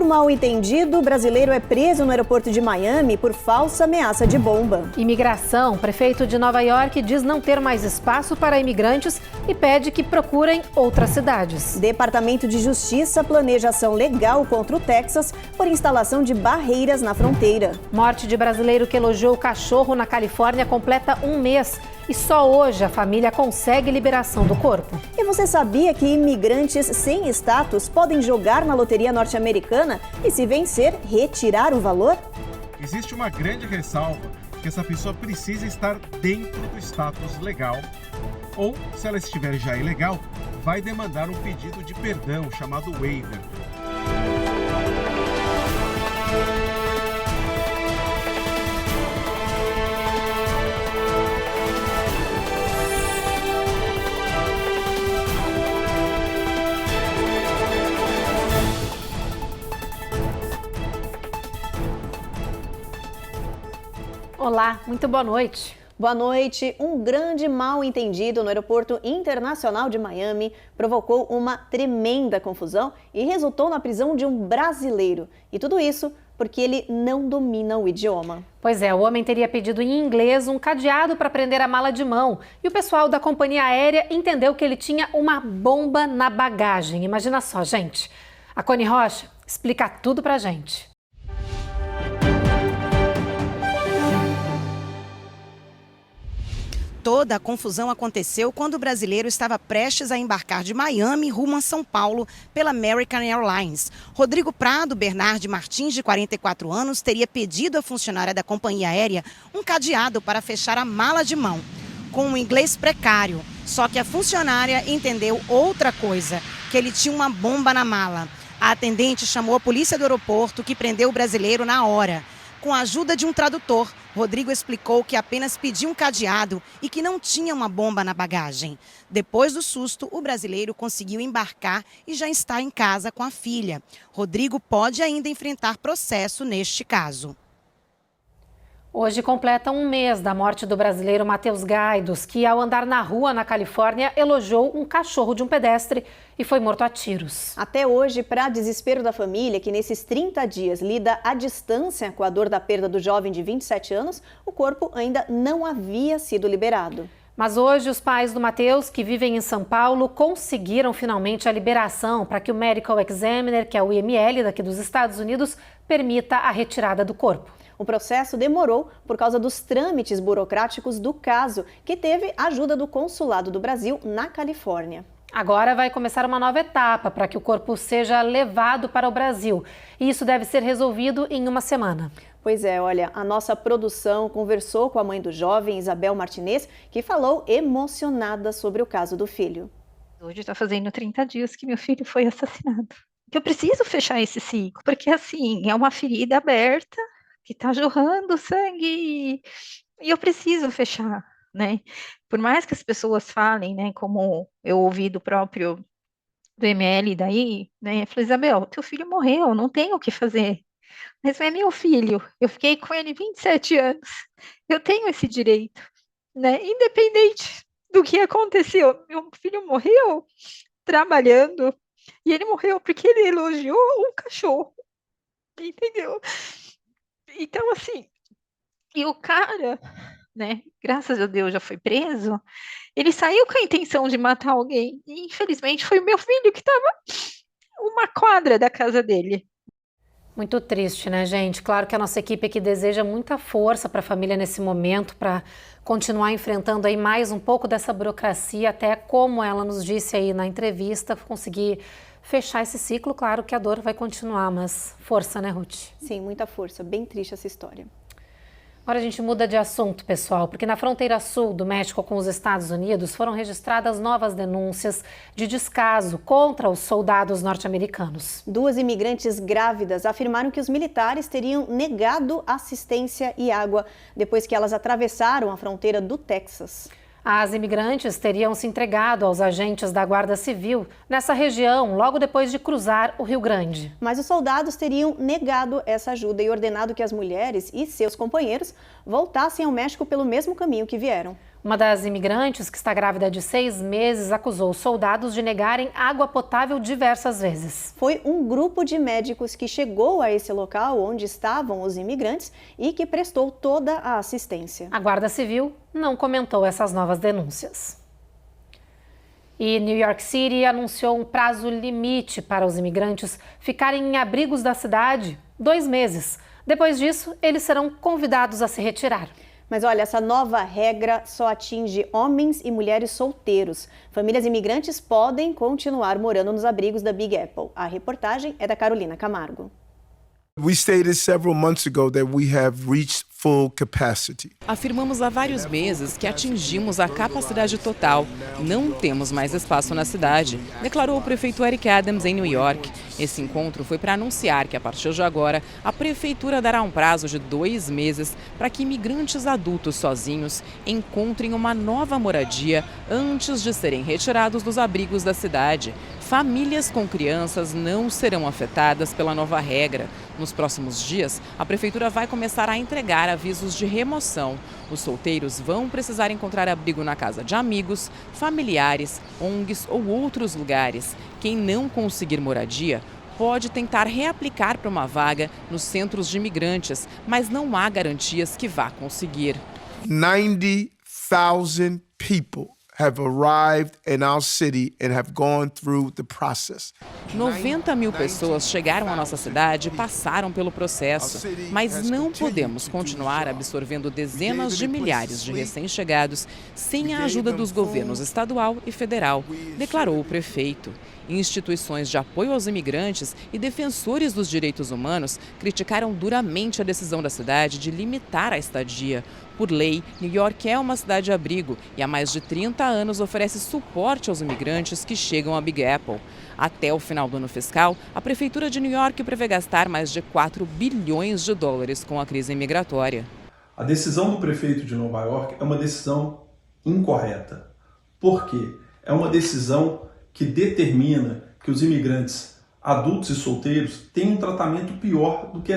Por mal entendido, o brasileiro é preso no aeroporto de Miami por falsa ameaça de bomba. Imigração. Prefeito de Nova York diz não ter mais espaço para imigrantes e pede que procurem outras cidades. Departamento de Justiça planeja ação legal contra o Texas por instalação de barreiras na fronteira. Morte de brasileiro que elogiou o cachorro na Califórnia completa um mês. E só hoje a família consegue liberação do corpo. E você sabia que imigrantes sem status podem jogar na loteria norte-americana e, se vencer, retirar o valor? Existe uma grande ressalva que essa pessoa precisa estar dentro do status legal. Ou, se ela estiver já ilegal, vai demandar um pedido de perdão chamado waiver. Olá, muito boa noite. Boa noite. Um grande mal-entendido no Aeroporto Internacional de Miami provocou uma tremenda confusão e resultou na prisão de um brasileiro. E tudo isso porque ele não domina o idioma. Pois é, o homem teria pedido em inglês um cadeado para prender a mala de mão. E o pessoal da companhia aérea entendeu que ele tinha uma bomba na bagagem. Imagina só, gente. A Cone Rocha explica tudo pra gente. Toda a confusão aconteceu quando o brasileiro estava prestes a embarcar de Miami rumo a São Paulo pela American Airlines. Rodrigo Prado Bernardi Martins, de 44 anos, teria pedido à funcionária da companhia aérea um cadeado para fechar a mala de mão, com um inglês precário. Só que a funcionária entendeu outra coisa, que ele tinha uma bomba na mala. A atendente chamou a polícia do aeroporto, que prendeu o brasileiro na hora. Com a ajuda de um tradutor, Rodrigo explicou que apenas pediu um cadeado e que não tinha uma bomba na bagagem. Depois do susto, o brasileiro conseguiu embarcar e já está em casa com a filha. Rodrigo pode ainda enfrentar processo neste caso. Hoje completa um mês da morte do brasileiro Matheus Gaidos, que ao andar na rua na Califórnia elogiou um cachorro de um pedestre e foi morto a tiros. Até hoje, para desespero da família, que nesses 30 dias lida à distância com a dor da perda do jovem de 27 anos, o corpo ainda não havia sido liberado. Mas hoje os pais do Matheus, que vivem em São Paulo, conseguiram finalmente a liberação para que o Medical Examiner, que é o IML daqui dos Estados Unidos, permita a retirada do corpo. O processo demorou por causa dos trâmites burocráticos do caso, que teve a ajuda do Consulado do Brasil na Califórnia. Agora vai começar uma nova etapa para que o corpo seja levado para o Brasil. E isso deve ser resolvido em uma semana. Pois é, olha, a nossa produção conversou com a mãe do jovem, Isabel Martinez, que falou emocionada sobre o caso do filho. Hoje está fazendo 30 dias que meu filho foi assassinado. Eu preciso fechar esse ciclo, porque assim, é uma ferida aberta, que está jorrando sangue e eu preciso fechar, né? Por mais que as pessoas falem, né, como eu ouvi do próprio do ML daí, né, eu falei, Isabel, teu filho morreu, não tem o que fazer, mas é meu filho, eu fiquei com ele 27 anos, eu tenho esse direito, né, independente do que aconteceu, meu filho morreu trabalhando e ele morreu porque ele elogiou um cachorro, entendeu? Então, assim, e o cara, né, graças a Deus já foi preso, ele saiu com a intenção de matar alguém, e infelizmente foi o meu filho que estava uma quadra da casa dele. Muito triste, né, gente? Claro que a nossa equipe aqui deseja muita força para a família nesse momento, para continuar enfrentando aí mais um pouco dessa burocracia, até como ela nos disse aí na entrevista, conseguir fechar esse ciclo. Claro que a dor vai continuar, mas força, né, Ruth? Sim, muita força. Bem triste essa história. Agora a gente muda de assunto, pessoal, porque na fronteira sul do México com os Estados Unidos foram registradas novas denúncias de descaso contra os soldados norte-americanos. 2 imigrantes grávidas afirmaram que os militares teriam negado assistência e água depois que elas atravessaram a fronteira do Texas. As imigrantes teriam se entregado aos agentes da Guarda Civil nessa região logo depois de cruzar o Rio Grande. Mas os soldados teriam negado essa ajuda e ordenado que as mulheres e seus companheiros voltassem ao México pelo mesmo caminho que vieram. Uma das imigrantes, que está grávida de 6 meses, acusou os soldados de negarem água potável diversas vezes. Foi um grupo de médicos que chegou a esse local onde estavam os imigrantes e que prestou toda a assistência. A Guarda Civil não comentou essas novas denúncias. E New York City anunciou um prazo limite para os imigrantes ficarem em abrigos da cidade, 2 meses. Depois disso, eles serão convidados a se retirar. Mas olha, essa nova regra só atinge homens e mulheres solteiros. Famílias imigrantes podem continuar morando nos abrigos da Big Apple. A reportagem é da Carolina Camargo. We stated several months ago that we have reached full capacity. Afirmamos há vários meses que atingimos a capacidade total. Não temos mais espaço na cidade, declarou o prefeito Eric Adams em New York. Esse encontro foi para anunciar que, a partir de agora, a prefeitura dará um prazo de 2 meses para que imigrantes adultos sozinhos encontrem uma nova moradia antes de serem retirados dos abrigos da cidade. Famílias com crianças não serão afetadas pela nova regra. Nos próximos dias, a prefeitura vai começar a entregar avisos de remoção. Os solteiros vão precisar encontrar abrigo na casa de amigos, familiares, ONGs ou outros lugares. Quem não conseguir moradia pode tentar reaplicar para uma vaga nos centros de imigrantes, mas não há garantias que vá conseguir. 90,000 people have arrived in our city and have gone through the process. 90 mil pessoas chegaram à nossa cidade e passaram pelo processo, mas não podemos continuar absorvendo dezenas de milhares de recém-chegados sem a ajuda dos governos estadual e federal, declarou o prefeito. Instituições de apoio aos imigrantes e defensores dos direitos humanos criticaram duramente a decisão da cidade de limitar a estadia. Por lei, New York é uma cidade-abrigo e há mais de 30 anos oferece suporte aos imigrantes que chegam a Big Apple. Até o final do ano fiscal, a Prefeitura de New York prevê gastar mais de 4 bilhões de dólares com a crise imigratória. A decisão do prefeito de Nova York é uma decisão incorreta. Por quê? É uma decisão que determina que os imigrantes adultos e solteiros têm um tratamento pior do que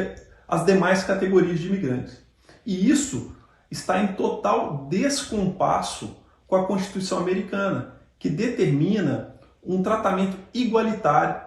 as demais categorias de imigrantes. E isso está em total descompasso com a Constituição americana, que determina um tratamento igualitário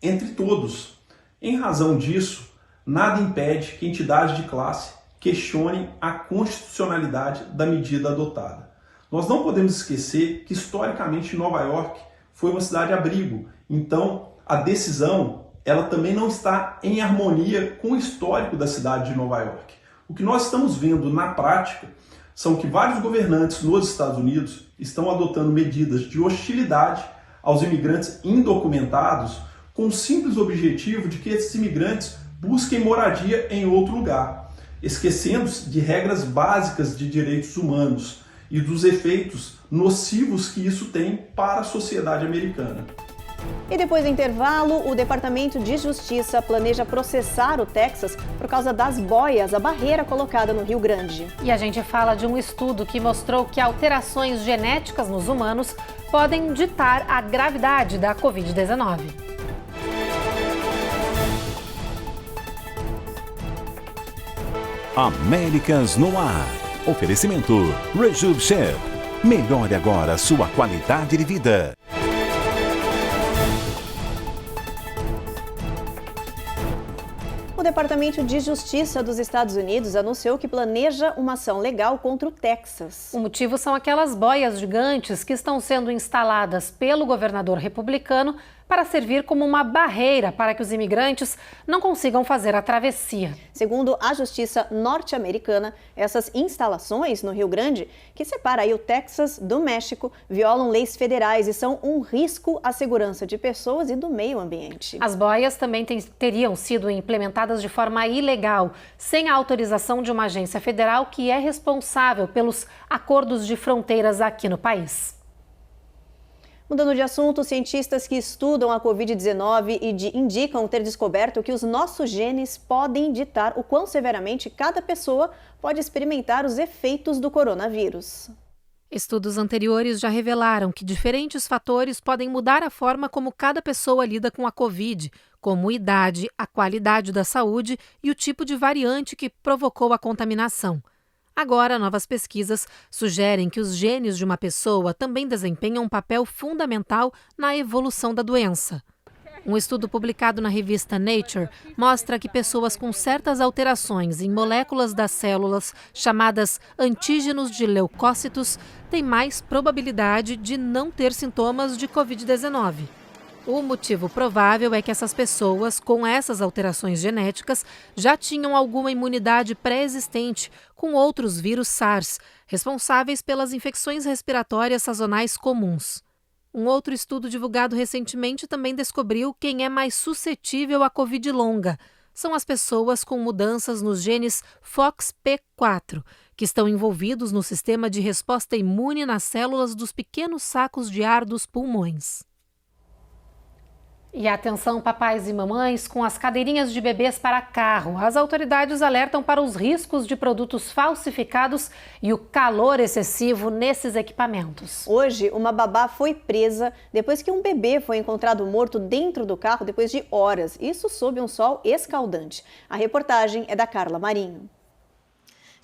entre todos. Em razão disso, nada impede que entidades de classe questionem a constitucionalidade da medida adotada. Nós não podemos esquecer que, historicamente, Nova York foi uma cidade-abrigo. Então, a decisão ela também não está em harmonia com o histórico da cidade de Nova York. O que nós estamos vendo na prática são que vários governantes nos Estados Unidos estão adotando medidas de hostilidade aos imigrantes indocumentados com o simples objetivo de que esses imigrantes busquem moradia em outro lugar, esquecendo-se de regras básicas de direitos humanos e dos efeitos nocivos que isso tem para a sociedade americana. E depois do intervalo, o Departamento de Justiça planeja processar o Texas por causa das boias, a barreira colocada no Rio Grande. E a gente fala de um estudo que mostrou que alterações genéticas nos humanos podem ditar a gravidade da Covid-19. Américas no ar. Oferecimento Rejuve Chef. Melhore agora sua qualidade de vida. O Departamento de Justiça dos Estados Unidos anunciou que planeja uma ação legal contra o Texas. O motivo são aquelas boias gigantes que estão sendo instaladas pelo governador republicano para servir como uma barreira para que os imigrantes não consigam fazer a travessia. Segundo a Justiça norte-americana, essas instalações no Rio Grande, que separa aí o Texas do México, violam leis federais e são um risco à segurança de pessoas e do meio ambiente. As boias também teriam sido implementadas de forma ilegal, sem a autorização de uma agência federal que é responsável pelos acordos de fronteiras aqui no país. Mudando de assunto, cientistas que estudam a Covid-19 indicam ter descoberto que os nossos genes podem ditar o quão severamente cada pessoa pode experimentar os efeitos do coronavírus. Estudos anteriores já revelaram que diferentes fatores podem mudar a forma como cada pessoa lida com a Covid, como idade, a qualidade da saúde e o tipo de variante que provocou a contaminação. Agora, novas pesquisas sugerem que os genes de uma pessoa também desempenham um papel fundamental na evolução da doença. Um estudo publicado na revista Nature mostra que pessoas com certas alterações em moléculas das células, chamadas antígenos de leucócitos, têm mais probabilidade de não ter sintomas de Covid-19. O motivo provável é que essas pessoas com essas alterações genéticas já tinham alguma imunidade pré-existente com outros vírus SARS, responsáveis pelas infecções respiratórias sazonais comuns. Um outro estudo divulgado recentemente também descobriu quem é mais suscetível à Covid longa. São as pessoas com mudanças nos genes FOXP4, que estão envolvidos no sistema de resposta imune nas células dos pequenos sacos de ar dos pulmões. E atenção, papais e mamães, com as cadeirinhas de bebês para carro. As autoridades alertam para os riscos de produtos falsificados e o calor excessivo nesses equipamentos. Hoje, uma babá foi presa depois que um bebê foi encontrado morto dentro do carro depois de horas. Isso sob um sol escaldante. A reportagem é da Carla Marinho.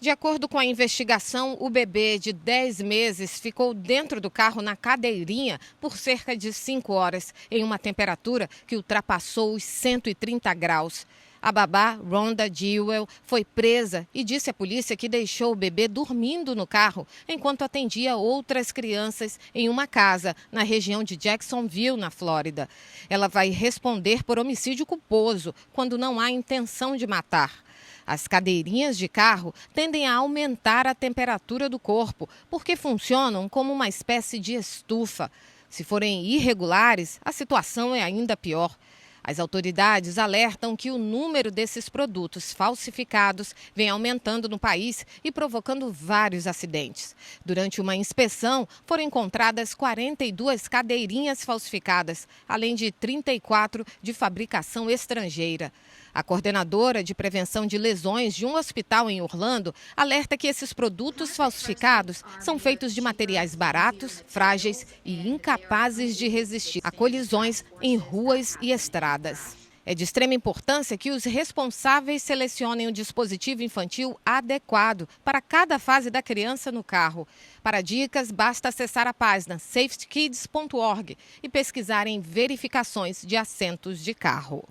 De acordo com a investigação, o bebê de 10 meses ficou dentro do carro na cadeirinha por cerca de 5 horas, em uma temperatura que ultrapassou os 130 graus. A babá, Rhonda Jewell, foi presa e disse à polícia que deixou o bebê dormindo no carro enquanto atendia outras crianças em uma casa na região de Jacksonville, na Flórida. Ela vai responder por homicídio culposo quando não há intenção de matar. As cadeirinhas de carro tendem a aumentar a temperatura do corpo, porque funcionam como uma espécie de estufa. Se forem irregulares, a situação é ainda pior. As autoridades alertam que o número desses produtos falsificados vem aumentando no país e provocando vários acidentes. Durante uma inspeção, foram encontradas 42 cadeirinhas falsificadas, além de 34 de fabricação estrangeira. A coordenadora de prevenção de lesões de um hospital em Orlando alerta que esses produtos falsificados são feitos de materiais baratos, frágeis e incapazes de resistir a colisões em ruas e estradas. É de extrema importância que os responsáveis selecionem um dispositivo infantil adequado para cada fase da criança no carro. Para dicas, basta acessar a página safetykids.org e pesquisar em verificações de assentos de carro.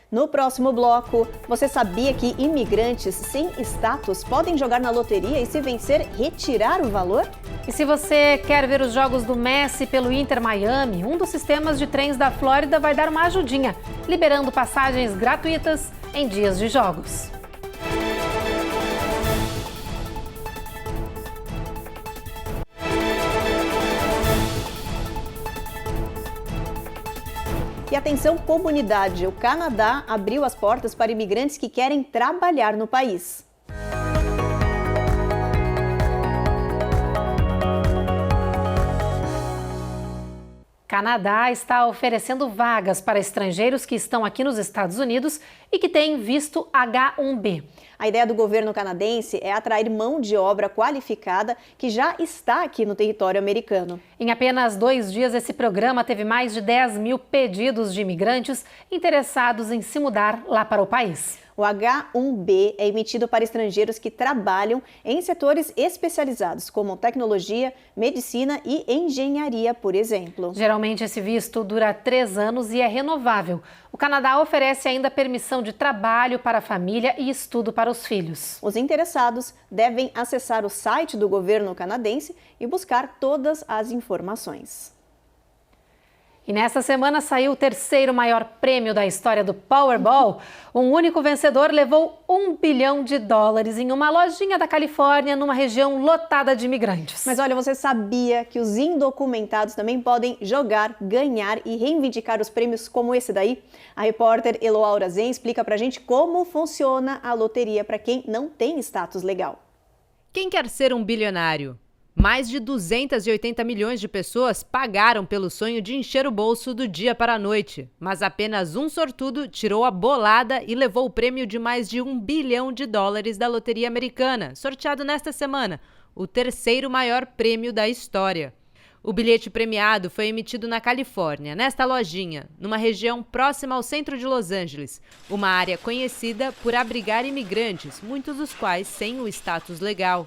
No próximo bloco, você sabia que imigrantes sem status podem jogar na loteria e, se vencer, retirar o valor? E se você quer ver os jogos do Messi pelo Inter Miami, um dos sistemas de trens da Flórida vai dar uma ajudinha, liberando passagens gratuitas em dias de jogos. E atenção, comunidade, o Canadá abriu as portas para imigrantes que querem trabalhar no país. Canadá está oferecendo vagas para estrangeiros que estão aqui nos Estados Unidos e que têm visto H-1B. A ideia do governo canadense é atrair mão de obra qualificada que já está aqui no território americano. Em apenas 2 dias, esse programa teve mais de 10 mil pedidos de imigrantes interessados em se mudar lá para o país. O H-1B é emitido para estrangeiros que trabalham em setores especializados, como tecnologia, medicina e engenharia, por exemplo. Geralmente, esse visto dura 3 anos e é renovável. O Canadá oferece ainda permissão de trabalho para a família e estudo para os filhos. Os interessados devem acessar o site do governo canadense e buscar todas as informações. E nessa semana saiu o 3º maior prêmio da história do Powerball. Um único vencedor levou $1 bilhão em uma lojinha da Califórnia, numa região lotada de imigrantes. Mas olha, você sabia que os indocumentados também podem jogar, ganhar e reivindicar os prêmios como esse daí? A repórter Eloá Urazen explica pra gente como funciona a loteria para quem não tem status legal. Quem quer ser um bilionário? Mais de 280 milhões de pessoas pagaram pelo sonho de encher o bolso do dia para a noite. Mas apenas um sortudo tirou a bolada e levou o prêmio de mais de $1 bilhão da loteria americana, sorteado nesta semana, o 3º maior prêmio da história. O bilhete premiado foi emitido na Califórnia, nesta lojinha, numa região próxima ao centro de Los Angeles, uma área conhecida por abrigar imigrantes, muitos dos quais sem o status legal.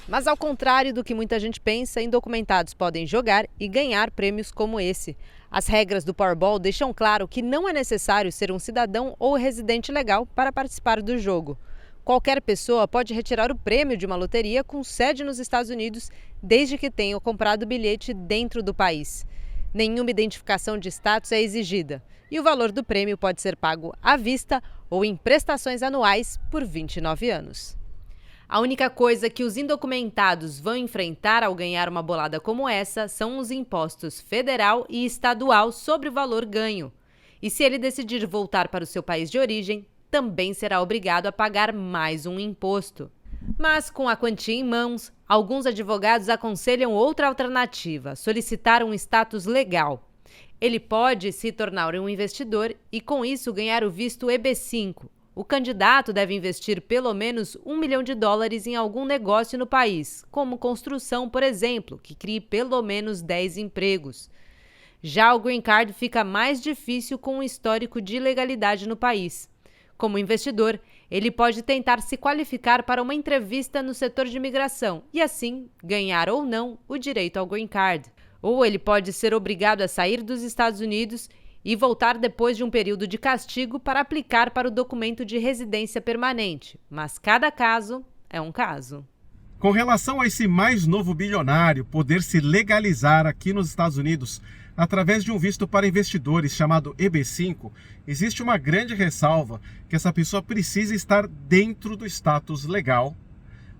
Mas ao contrário do que muita gente pensa, indocumentados podem jogar e ganhar prêmios como esse. As regras do Powerball deixam claro que não é necessário ser um cidadão ou residente legal para participar do jogo. Qualquer pessoa pode retirar o prêmio de uma loteria com sede nos Estados Unidos, desde que tenha comprado o bilhete dentro do país. Nenhuma identificação de status é exigida e o valor do prêmio pode ser pago à vista ou em prestações anuais por 29 anos. A única coisa que os indocumentados vão enfrentar ao ganhar uma bolada como essa são os impostos federal e estadual sobre o valor ganho. E se ele decidir voltar para o seu país de origem, também será obrigado a pagar mais um imposto. Mas com a quantia em mãos, alguns advogados aconselham outra alternativa: solicitar um status legal. Ele pode se tornar um investidor e com isso ganhar o visto EB5. O candidato deve investir pelo menos $1 milhão em algum negócio no país, como construção, por exemplo, que crie pelo menos 10 empregos. Já o Green Card fica mais difícil com um histórico de ilegalidade no país. Como investidor, ele pode tentar se qualificar para uma entrevista no setor de imigração e, assim, ganhar ou não o direito ao Green Card. Ou ele pode ser obrigado a sair dos Estados Unidos e voltar depois de um período de castigo para aplicar para o documento de residência permanente. Mas cada caso é um caso. Com relação a esse mais novo bilionário poder se legalizar aqui nos Estados Unidos através de um visto para investidores chamado EB5, existe uma grande ressalva que essa pessoa precisa estar dentro do status legal,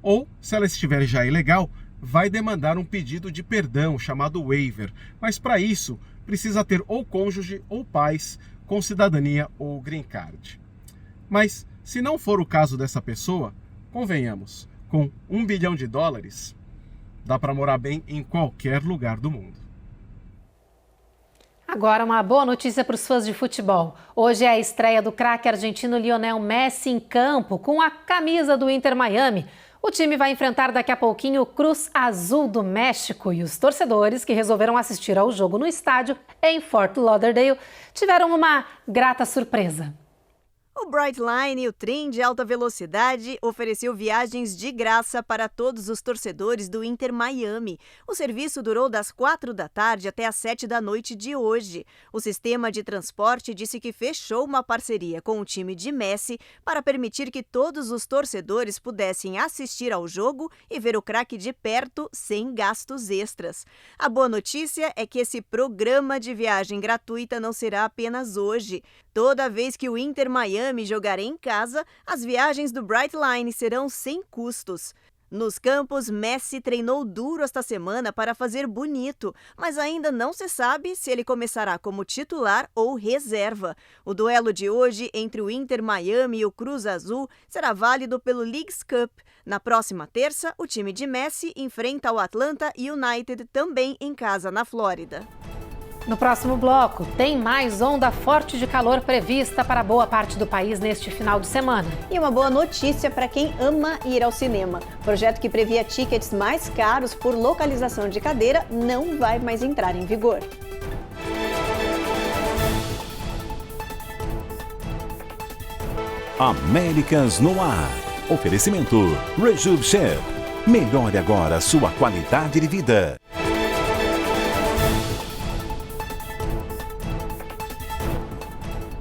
ou, se ela estiver já ilegal, vai demandar um pedido de perdão chamado waiver. Mas para isso, precisa ter ou cônjuge ou pais com cidadania ou green card. Mas, se não for o caso dessa pessoa, convenhamos, com $1 bilhão, dá para morar bem em qualquer lugar do mundo. Agora uma boa notícia para os fãs de futebol. Hoje é a estreia do craque argentino Lionel Messi em campo com a camisa do Inter Miami. O time vai enfrentar daqui a pouquinho o Cruz Azul do México e os torcedores que resolveram assistir ao jogo no estádio em Fort Lauderdale tiveram uma grata surpresa. O Brightline, o trem de alta velocidade, ofereceu viagens de graça para todos os torcedores do Inter Miami. O serviço durou das 4 da tarde até as 7 da noite de hoje. O sistema de transporte disse que fechou uma parceria com o time de Messi para permitir que todos os torcedores pudessem assistir ao jogo e ver o craque de perto sem gastos extras. A boa notícia é que esse programa de viagem gratuita não será apenas hoje. Toda vez que o Inter Miami jogar em casa, as viagens do Brightline serão sem custos. Nos campos, Messi treinou duro esta semana para fazer bonito, mas ainda não se sabe se ele começará como titular ou reserva. O duelo de hoje entre o Inter Miami e o Cruz Azul será válido pelo Leagues Cup. Na próxima terça, o time de Messi enfrenta o Atlanta United também em casa na Flórida. No próximo bloco, tem mais onda forte de calor prevista para boa parte do país neste final de semana. E uma boa notícia para quem ama ir ao cinema. O projeto que previa tickets mais caros por localização de cadeira não vai mais entrar em vigor. Américas no ar. Oferecimento Rejub Chef. Melhore agora sua qualidade de vida.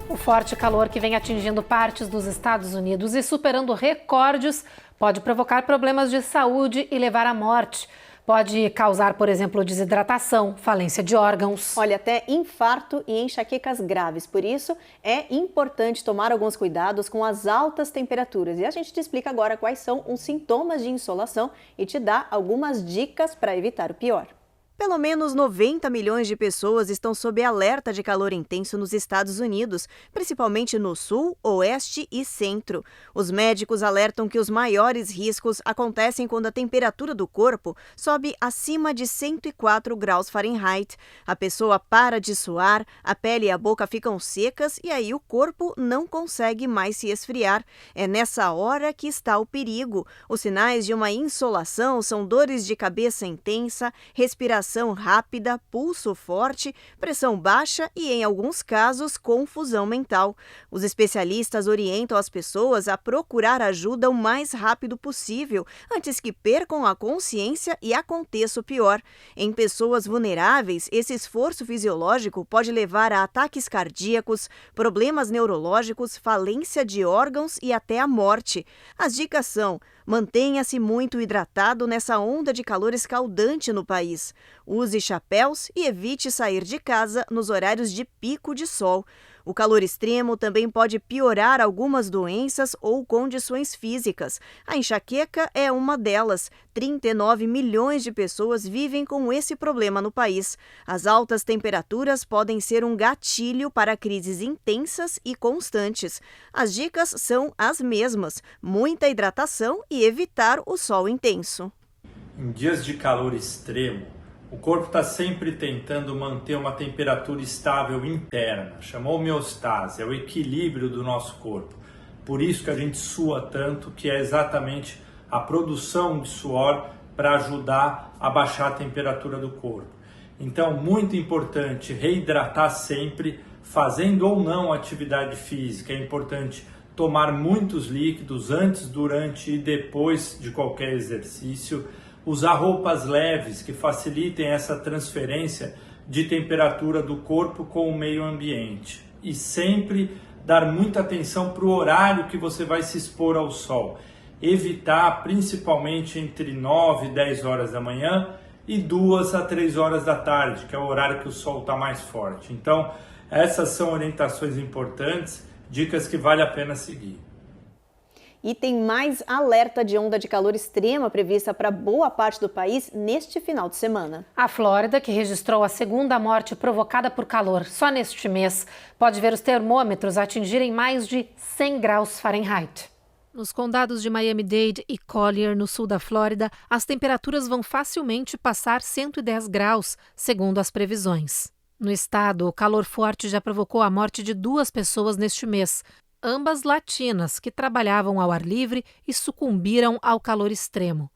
O forte calor que vem atingindo partes dos Estados Unidos e superando recordes pode provocar problemas de saúde e levar à morte. Pode causar, por exemplo, desidratação, falência de órgãos. Olha, até infarto e enxaquecas graves. Por isso, é importante tomar alguns cuidados com as altas temperaturas. E a gente te explica agora quais são os sintomas de insolação e te dá algumas dicas para evitar o pior. Pelo menos 90 milhões de pessoas estão sob alerta de calor intenso nos Estados Unidos, principalmente no sul, oeste e centro. Os médicos alertam que os maiores riscos acontecem quando a temperatura do corpo sobe acima de 104 graus Fahrenheit. A pessoa para de suar, a pele e a boca ficam secas e aí o corpo não consegue mais se esfriar. É nessa hora que está o perigo. Os sinais de uma insolação são dores de cabeça intensa, respiração respiração rápida, pulso forte, pressão baixa e, em alguns casos, confusão mental. Os especialistas orientam as pessoas a procurar ajuda o mais rápido possível, antes que percam a consciência e aconteça o pior. Em pessoas vulneráveis, esse esforço fisiológico pode levar a ataques cardíacos, problemas neurológicos, falência de órgãos e até a morte. As dicas são: mantenha-se muito hidratado nessa onda de calor escaldante no país. Use chapéus e evite sair de casa nos horários de pico de sol. O calor extremo também pode piorar algumas doenças ou condições físicas. A enxaqueca é uma delas. 39 milhões de pessoas vivem com esse problema no país. As altas temperaturas podem ser um gatilho para crises intensas e constantes. As dicas são as mesmas: muita hidratação e evitar o sol intenso. Em dias de calor extremo, o corpo está sempre tentando manter uma temperatura estável interna, chamou homeostase, é o equilíbrio do nosso corpo. Por isso que a gente sua tanto, que é exatamente a produção de suor para ajudar a baixar a temperatura do corpo. Então, muito importante reidratar sempre, fazendo ou não atividade física. É importante tomar muitos líquidos antes, durante e depois de qualquer exercício. Usar roupas leves que facilitem essa transferência de temperatura do corpo com o meio ambiente. E sempre dar muita atenção para o horário que você vai se expor ao sol. Evitar principalmente entre 9 e 10 horas da manhã e 2 a 3 horas da tarde, que é o horário que o sol está mais forte. Então, essas são orientações importantes, dicas que vale a pena seguir. E tem mais alerta de onda de calor extrema prevista para boa parte do país neste final de semana. A Flórida, que registrou a segunda morte provocada por calor só neste mês, pode ver os termômetros atingirem mais de 100 graus Fahrenheit. Nos condados de Miami-Dade e Collier, no sul da Flórida, as temperaturas vão facilmente passar 110 graus, segundo as previsões. No estado, o calor forte já provocou a morte de 2 pessoas neste mês, ambas latinas, que trabalhavam ao ar livre e sucumbiram ao calor extremo.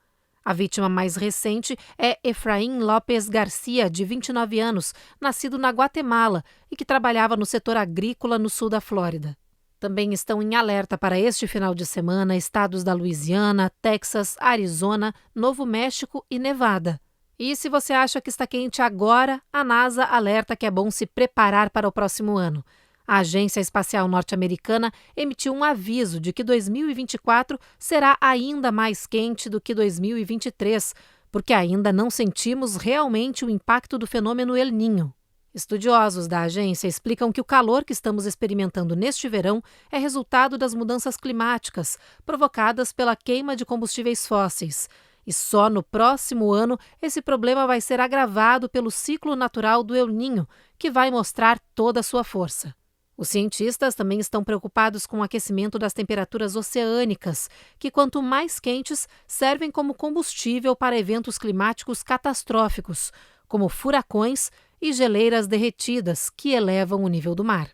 A vítima mais recente é Efraim Lopes Garcia, de 29 anos, nascido na Guatemala e que trabalhava no setor agrícola no sul da Flórida. Também estão em alerta para este final de semana estados da Louisiana, Texas, Arizona, Novo México e Nevada. E se você acha que está quente agora, a NASA alerta que é bom se preparar para o próximo ano. A Agência Espacial Norte-Americana emitiu um aviso de que 2024 será ainda mais quente do que 2023, porque ainda não sentimos realmente o impacto do fenômeno El Niño. Estudiosos da agência explicam que o calor que estamos experimentando neste verão é resultado das mudanças climáticas provocadas pela queima de combustíveis fósseis. E só no próximo ano esse problema vai ser agravado pelo ciclo natural do El Niño, que vai mostrar toda a sua força. Os cientistas também estão preocupados com o aquecimento das temperaturas oceânicas, que, quanto mais quentes, servem como combustível para eventos climáticos catastróficos, como furacões e geleiras derretidas, que elevam o nível do mar.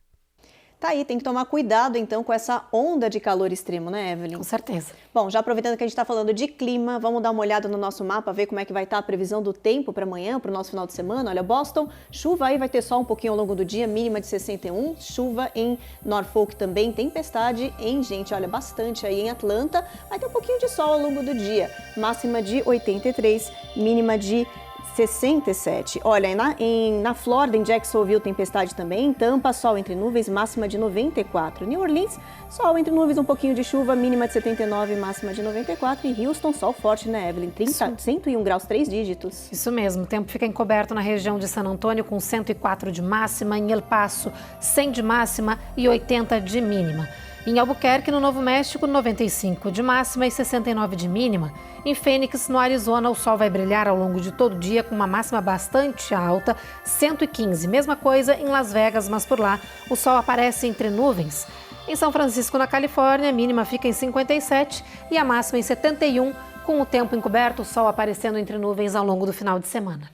Tá aí, tem que tomar cuidado então com essa onda de calor extremo, né, Evelyn? Com certeza. Bom, já aproveitando que a gente está falando de clima, vamos dar uma olhada no nosso mapa, ver como é que vai estar a previsão do tempo para amanhã, para o nosso final de semana. Olha, Boston, chuva aí, vai ter sol um pouquinho ao longo do dia, mínima de 61, chuva em Norfolk também, tempestade em, gente, olha, bastante aí em Atlanta, vai ter um pouquinho de sol ao longo do dia, máxima de 83, mínima de 67. Olha, na Flórida, em Jacksonville, tempestade também. Em Tampa, sol entre nuvens, máxima de 94. New Orleans, sol entre nuvens, um pouquinho de chuva, mínima de 79, máxima de 94. E Houston, sol forte, né, Evelyn? 101 graus, 3 dígitos. Isso mesmo, o tempo fica encoberto na região de San Antônio com 104 de máxima, em El Paso, 100 de máxima e 80 de mínima. Em Albuquerque, no Novo México, 95 de máxima e 69 de mínima. Em Phoenix, no Arizona, o sol vai brilhar ao longo de todo o dia com uma máxima bastante alta, 115. Mesma coisa em Las Vegas, mas por lá o sol aparece entre nuvens. Em São Francisco, na Califórnia, a mínima fica em 57 e a máxima em 71, com o tempo encoberto, o sol aparecendo entre nuvens ao longo do final de semana.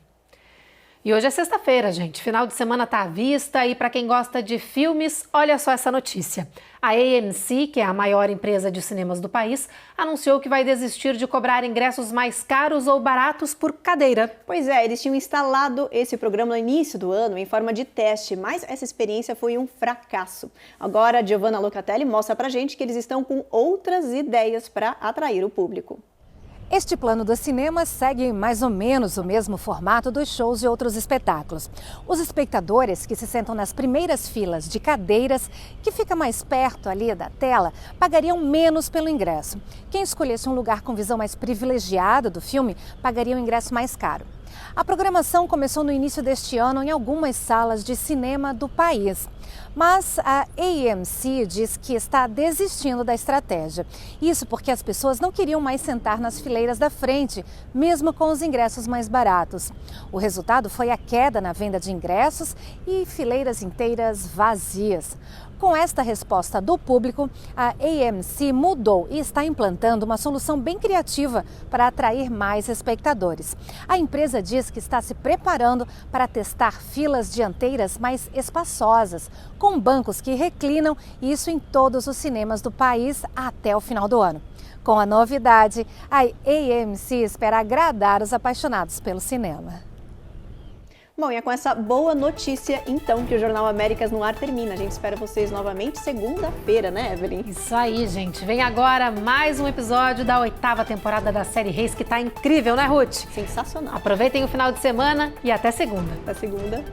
E hoje é sexta-feira, gente. Final de semana tá à vista e para quem gosta de filmes, olha só essa notícia. A AMC, que é a maior empresa de cinemas do país, anunciou que vai desistir de cobrar ingressos mais caros ou baratos por cadeira. Pois é, eles tinham instalado esse programa no início do ano em forma de teste, mas essa experiência foi um fracasso. Agora, a Giovanna Locatelli mostra pra gente que eles estão com outras ideias para atrair o público. Este plano do cinema segue mais ou menos o mesmo formato dos shows e outros espetáculos. Os espectadores que se sentam nas primeiras filas de cadeiras, que fica mais perto ali da tela, pagariam menos pelo ingresso. Quem escolhesse um lugar com visão mais privilegiada do filme, pagaria um ingresso mais caro. A programação começou no início deste ano em algumas salas de cinema do país. Mas a AMC diz que está desistindo da estratégia. Isso porque as pessoas não queriam mais sentar nas fileiras da frente, mesmo com os ingressos mais baratos. O resultado foi a queda na venda de ingressos e fileiras inteiras vazias. Com esta resposta do público, a AMC mudou e está implantando uma solução bem criativa para atrair mais espectadores. A empresa diz que está se preparando para testar filas dianteiras mais espaçosas, com bancos que reclinam, isso em todos os cinemas do país até o final do ano. Com a novidade, a AMC espera agradar os apaixonados pelo cinema. Bom, e é com essa boa notícia, então, que o Jornal Américas no Ar termina. A gente espera vocês novamente segunda-feira, né, Evelyn? Isso aí, gente. Vem agora mais um episódio da 8ª temporada da série Reis, que tá incrível, né, Ruth? Sensacional. Aproveitem o final de semana e até segunda. Até segunda.